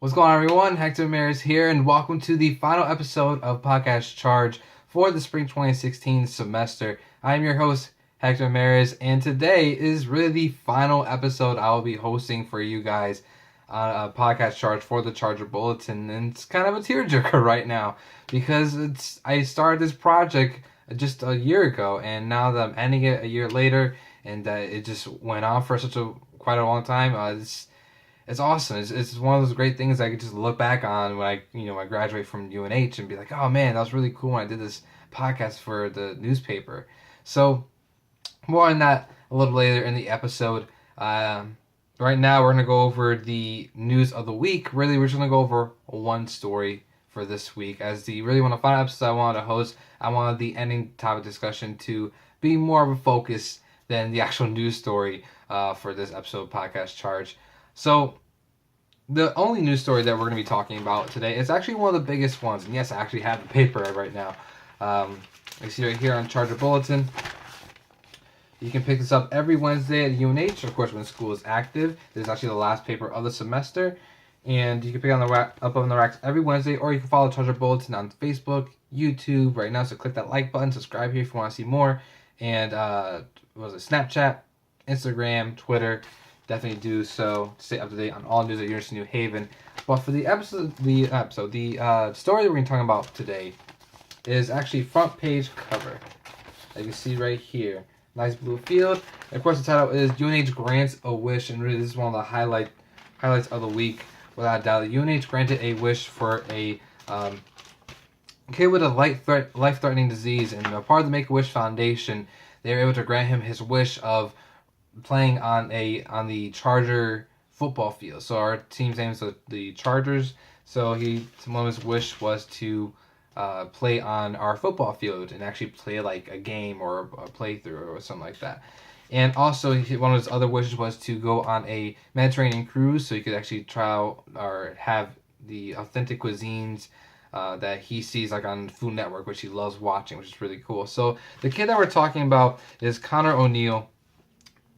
What's going on, everyone? Hector Ramirez here, and welcome to the final episode of Podcast Charge for the Spring 2016 semester. I'm your host, Hector Ramirez, and today is really the final episode I will be hosting for you guys on Podcast Charge for the Charger Bulletin. And it's kind of a tearjerker right now because I started this project just a year ago, and now that I'm ending it a year later, and it just went on for quite a long time. It's awesome. It's one of those great things I could just look back on when I graduate from UNH and be like, oh man, that was really cool when I did this podcast for the newspaper. So more on that a little later in the episode. Right now we're gonna go over the news of the week. Really, we're just gonna go over one story for this week. As the really one of the final episodes I wanted to host, I wanted the ending topic discussion to be more of a focus than the actual news story for this episode of Podcast Charge. So, the only news story that we're going to be talking about today is actually one of the biggest ones. And yes, I actually have the paper right now. You see right here on Charger Bulletin. You can pick this up every Wednesday at UNH, of course, when school is active. This is actually the last paper of the semester. And you can pick it up on the racks every Wednesday, or you can follow Charger Bulletin on Facebook, YouTube right now. So click that like button, subscribe here if you want to see more. And, Snapchat, Instagram, Twitter. Definitely do so to stay up to date on all news at University of New Haven. But for the story that we're going to talk about today is actually front page cover. As you can see right here, nice blue field. And of course, the title is UNH grants a wish, and really this is one of the highlights of the week, without a doubt. UNH granted a wish for a kid with a life-threatening disease, and a part of the Make-A-Wish Foundation, they were able to grant him his wish of playing on the Charger football field. So our team's name is the Chargers. So one of his wish was to play on our football field and actually play like a game or a playthrough or something like that. And also one of his other wishes was to go on a Mediterranean cruise, so he could actually try out or have the authentic cuisines that he sees like on Food Network, which he loves watching, which is really cool. So the kid that we're talking about is Connor O'Neill.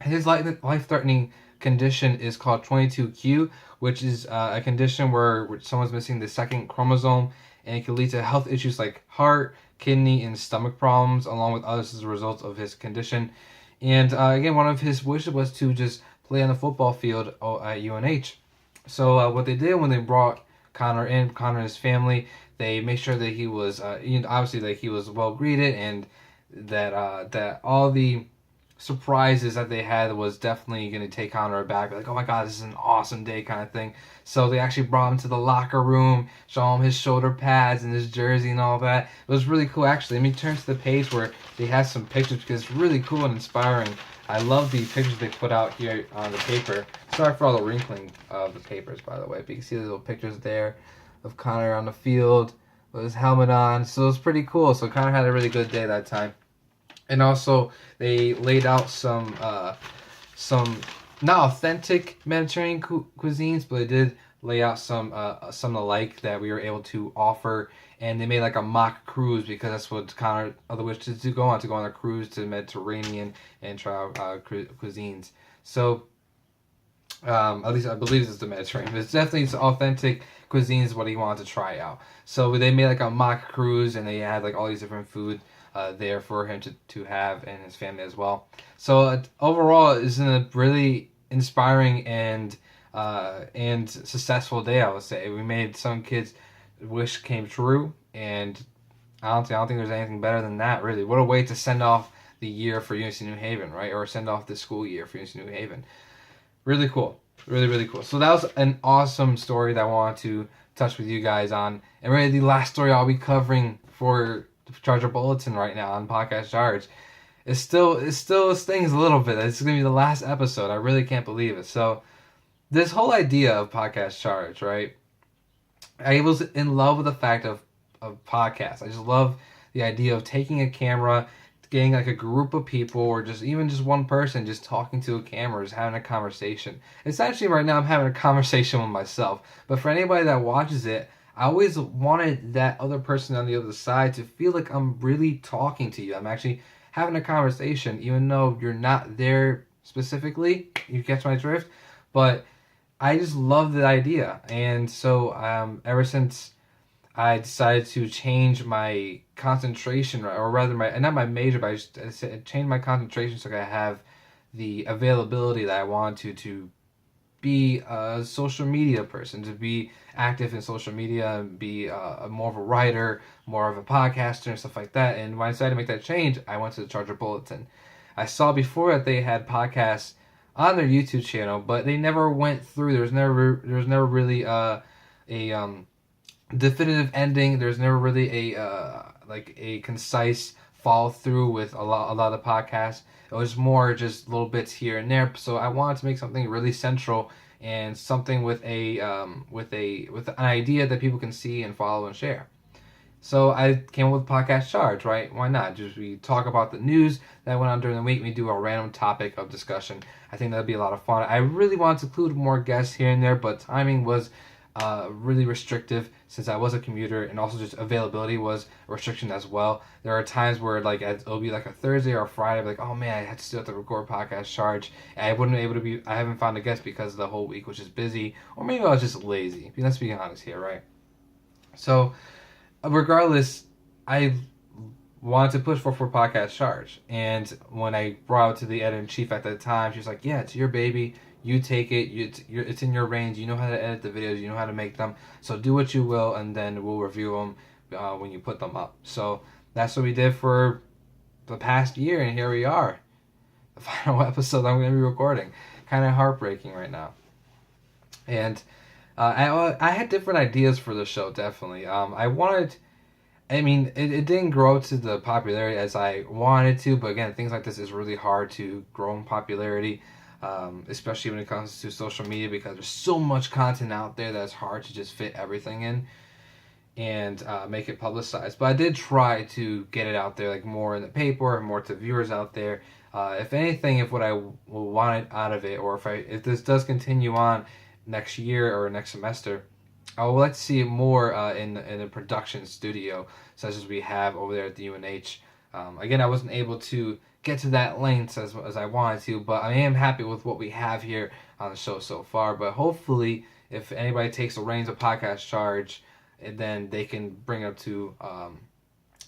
His life-threatening condition is called 22q, which is a condition where someone's missing the second chromosome, and it can lead to health issues like heart, kidney, and stomach problems, along with others as a result of his condition. And again, one of his wishes was to just play on the football field at UNH. So what they did when they brought Connor and his family, they made sure that he was, obviously, that he was well greeted, and that all the surprises that they had was definitely going to take Connor back. Like, oh my god, this is an awesome day kind of thing. So they actually brought him to the locker room, show him his shoulder pads and his jersey and all that. It was really cool, actually. Let me turn to the page where they have some pictures, because it's really cool and inspiring. I love the pictures they put out here on the paper. Sorry for all the wrinkling of the papers, by the way, but you can see the little pictures there of Connor on the field with his helmet on. So it was pretty cool. So Connor had a really good day that time. And also, they laid out some not authentic Mediterranean cuisines, but they did lay out some alike that we were able to offer. And they made like a mock cruise, because that's what Connor other wishes to go on a cruise to the Mediterranean and try out cuisines. So at least I believe it's the Mediterranean. But it's definitely authentic cuisines what he wanted to try out. So they made like a mock cruise, and they had like all these different food there for him to have, and his family as well. So overall, it's a really inspiring and successful day, I would say. We made some kids' wish came true, and I don't think there's anything better than that, really. What a way to send off the year for University of New Haven, right? Or send off the school year for University of New Haven. Really cool. Really, really cool. So that was an awesome story that I wanted to touch with you guys on. And really the last story I'll be covering for Charger Bulletin right now on Podcast Charge. It still stings a little bit. It's going to be the last episode. I really can't believe it. So this whole idea of Podcast Charge, right? I was in love with the fact of podcasts. I just love the idea of taking a camera, getting like a group of people, or just even just one person just talking to a camera, just having a conversation. Essentially right now I'm having a conversation with myself. But for anybody that watches it, I always wanted that other person on the other side to feel like I'm really talking to you. I'm actually having a conversation, even though you're not there specifically. You catch my drift? But I just love the idea, and so ever since I decided to change my concentration, or rather my not my major, but I changed my concentration so I have the availability that I want to be a social media person, to be active in social media, and be more of a writer, more of a podcaster, and stuff like that. And when I decided to make that change, I went to the Charger Bulletin. I saw before that they had podcasts on their YouTube channel, but they never went through. There was never really a definitive ending. There's never really a concise follow through with a lot of the podcasts. It was more just little bits here and there. So I wanted to make something really central and something with an idea that people can see and follow and share. So I came up with Podcast Charge, right? Why not? Just we talk about the news that went on during the week. We do a random topic of discussion. I think that'd be a lot of fun. I really wanted to include more guests here and there, but timing was really restrictive since I was a commuter, and also just availability was a restriction as well. There are times where like it'll be like a Thursday or a Friday, I'll be like, oh man, I had to still have to record Podcast Charge, and I wouldn't be able to be. I haven't found a guest because the whole week was just busy, or maybe I was just lazy. Let's be honest here, right? So regardless, I wanted to push for Podcast Charge, and when I brought it to the editor in chief at the time, she was like, yeah, it's your baby. You take it. It's in your range. You know how to edit the videos. You know how to make them. So do what you will, and then we'll review them when you put them up. So that's what we did for the past year, and here we are. The final episode I'm going to be recording. Kind of heartbreaking right now. And I had different ideas for the show, definitely. It didn't grow to the popularity as I wanted to, but again, things like this is really hard to grow in popularity. Especially when it comes to social media, because there's so much content out there that it's hard to just fit everything in and make it publicized. But I did try to get it out there, like more in the paper and more to viewers out there. If anything, if what I wanted out of it, or if this does continue on next year or next semester, I would like to see it more in a production studio, such as we have over there at the UNH. Again, I wasn't able to get to that length as I wanted to, but I am happy with what we have here on the show so far. But hopefully, if anybody takes the reins of Podcast Charge, then they can bring it to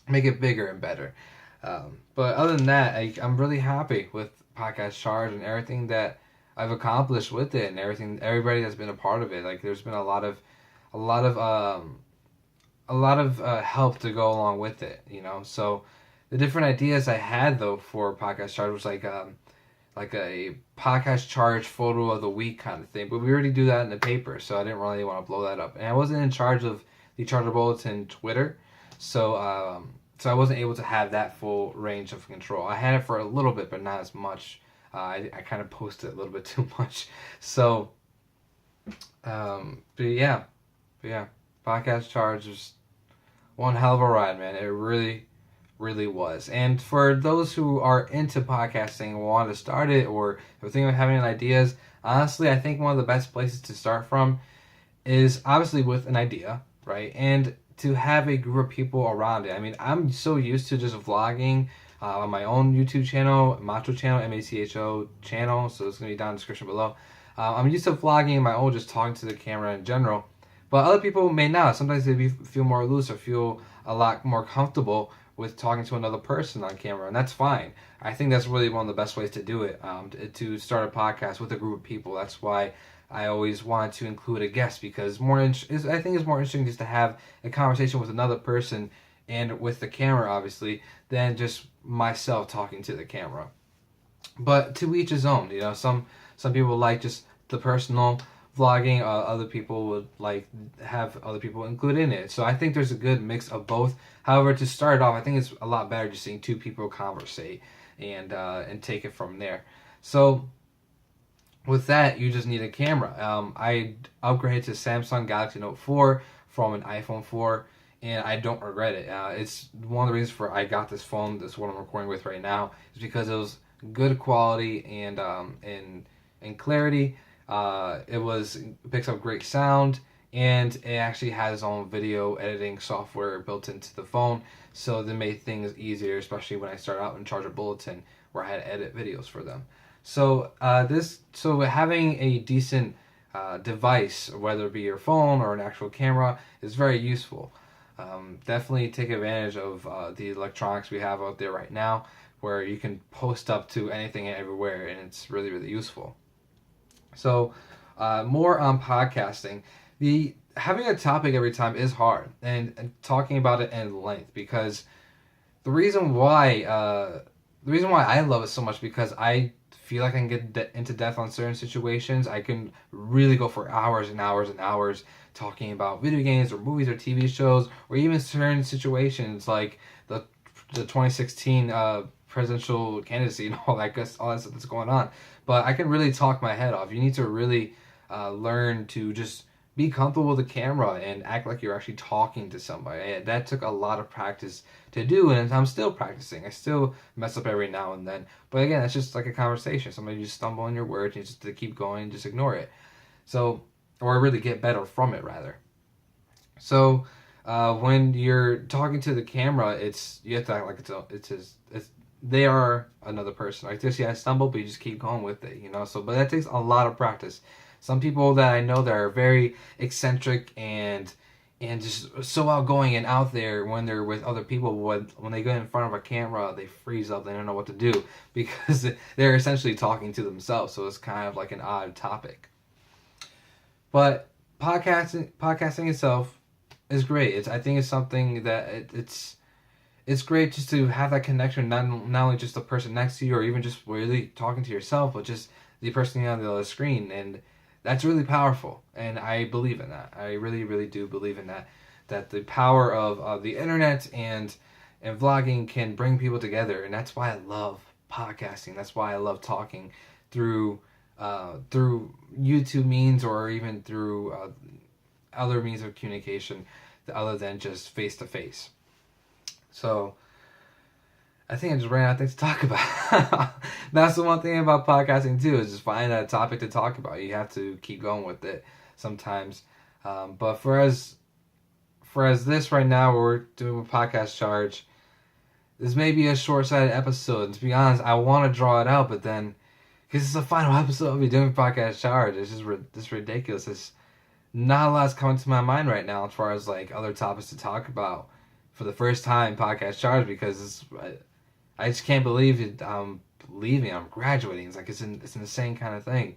make it bigger and better. But other than that, I'm really happy with Podcast Charge and everything that I've accomplished with it, and everybody that's been a part of it. Like, there's been a lot of help to go along with it, you know. So the different ideas I had though for Podcast Charge was like a Podcast Charge photo of the week kind of thing, but we already do that in the paper, so I didn't really want to blow that up. And I wasn't in charge of the Charger Bulletin Twitter, so I wasn't able to have that full range of control. I had it for a little bit, but not as much. I kind of posted a little bit too much, so but yeah, Podcast Charge was one hell of a ride, man. It really was. And for those who are into podcasting, want to start it, or are thinking of having ideas, honestly, I think one of the best places to start from is obviously with an idea, right? And to have a group of people around it. I mean, I'm so used to just vlogging on my own YouTube channel, Macho channel, MACHO channel, so it's going to be down in the description below. I'm used to vlogging on my own, just talking to the camera in general. But other people may not. Sometimes they feel more loose or feel a lot more comfortable with talking to another person on camera, and that's fine. I think that's really one of the best ways to do it, to start a podcast with a group of people. That's why I always wanted to include a guest, because I think it's more interesting just to have a conversation with another person and with the camera, obviously, than just myself talking to the camera. But to each his own, you know. Some people like just the personal vlogging, other people would like have other people included in it. So I think there's a good mix of both. However, to start off, I think it's a lot better just seeing two people conversate and take it from there. So with that, you just need a camera. I upgraded to Samsung Galaxy Note 4 from an iPhone 4, and I don't regret it. It's one of the reasons for I got this phone. This is what I'm recording with right now, is because it was good quality and clarity. It picks up great sound, and it actually has its own video editing software built into the phone, so that made things easier, especially when I started out in Charger Bulletin, where I had to edit videos for them. So having a decent device, whether it be your phone or an actual camera, is very useful. Definitely take advantage of the electronics we have out there right now, where you can post up to anything and everywhere, and it's really, really useful. So, more on podcasting. The having a topic every time is hard, and talking about it in length, because the reason why I love it so much, because I feel like I can get into depth on certain situations. I can really go for hours and hours and hours talking about video games or movies or TV shows, or even certain situations like the 2016 presidential candidacy and all that stuff that's going on. But I can really talk my head off. You need to really learn to just be comfortable with the camera and act like you're actually talking to somebody. And that took a lot of practice to do, and I'm still practicing. I still mess up every now and then. But again, it's just like a conversation. Somebody just stumble on your words, and you just to keep going, just ignore it. So, or really get better from it, rather. So, when you're talking to the camera, you have to act like it's they are another person. Like this, yeah, I stumble, but you just keep going with it, you know. So, but that takes a lot of practice. Some people that I know that are very eccentric and just so outgoing and out there, when they're with other people, when they get in front of a camera, they freeze up. They don't know what to do because they're essentially talking to themselves. So it's kind of like an odd topic. But podcasting itself is great. I think it's something that it's great just to have that connection, not only just the person next to you or even just really talking to yourself, but just the person on the other screen. And that's really powerful, and I believe in that. I really, really do believe in that. That the power of the internet and vlogging can bring people together, and that's why I love podcasting. That's why I love talking through YouTube means, or even through other means of communication other than just face to face. So I think I just ran out of things to talk about. That's the one thing about podcasting too, is just find a topic to talk about. You have to keep going with it sometimes. But for as this right now, we're doing a podcast charge. This may be a short-sighted episode. And to be honest, I want to draw it out, but then because it's the final episode of me doing podcast charge, it's just ridiculous. It's not a lot's coming to my mind right now as far as like other topics to talk about for the first time podcast charge, because I just can't believe it. I'm leaving. I'm graduating. It's like it's an insane kind of thing.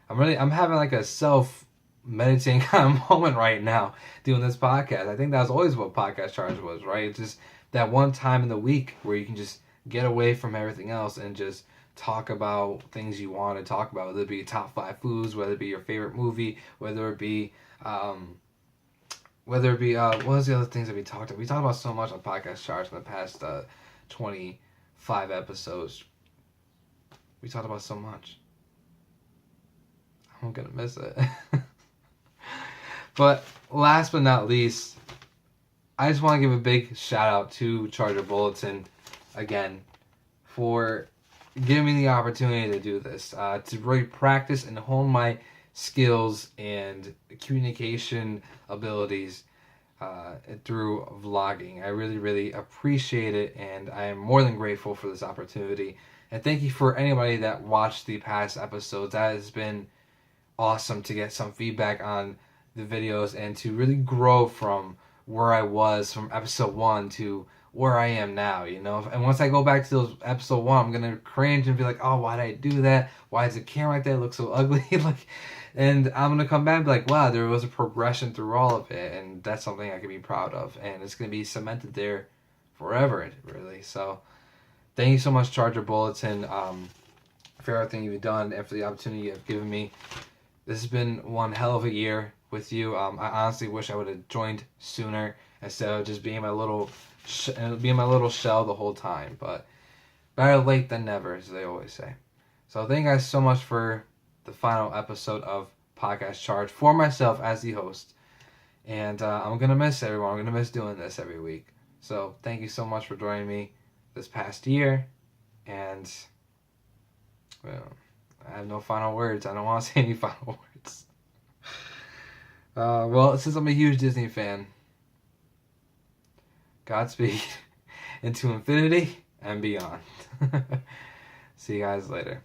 I'm having like a self meditating kind of moment right now doing this podcast. I think that was always what podcast charge was, right? It's just that one time in the week where you can just get away from everything else and just talk about things you want to talk about, whether it be top 5 foods, whether it be your favorite movie, whether it be what was the other things that we talked about? We talked about so much on podcast charts in the past 25 episodes. We talked about so much. I'm gonna miss it. But last but not least, I just want to give a big shout out to Charger Bulletin again for giving me the opportunity to do this, to really practice and hone my skills and communication abilities through vlogging. I really, really appreciate it, and I am more than grateful for this opportunity. And thank you for anybody that watched the past episodes. That has been awesome to get some feedback on the videos and to really grow from where I was from episode 1 to where I am now, you know. And once I go back to those episode 1, I'm gonna cringe and be like, oh, why did I do that? Why is the camera like that? It looks so ugly. And I'm gonna come back and be like, wow, there was a progression through all of it, and that's something I can be proud of, and it's gonna be cemented there forever, really. So thank you so much, Charger Bulletin, for everything you've done and for the opportunity you've given me. This has been one hell of a year with you. I honestly wish I would have joined sooner instead of just being my little shell the whole time. But better late than never, as they always say. So thank you guys so much for the final episode of Podcast Charge for myself as the host. And I'm going to miss everyone. I'm going to miss doing this every week. So thank you so much for joining me this past year. And, well, I have no final words. I don't want to say any final words. Well, since I'm a huge Disney fan, Godspeed into infinity and beyond. See you guys later.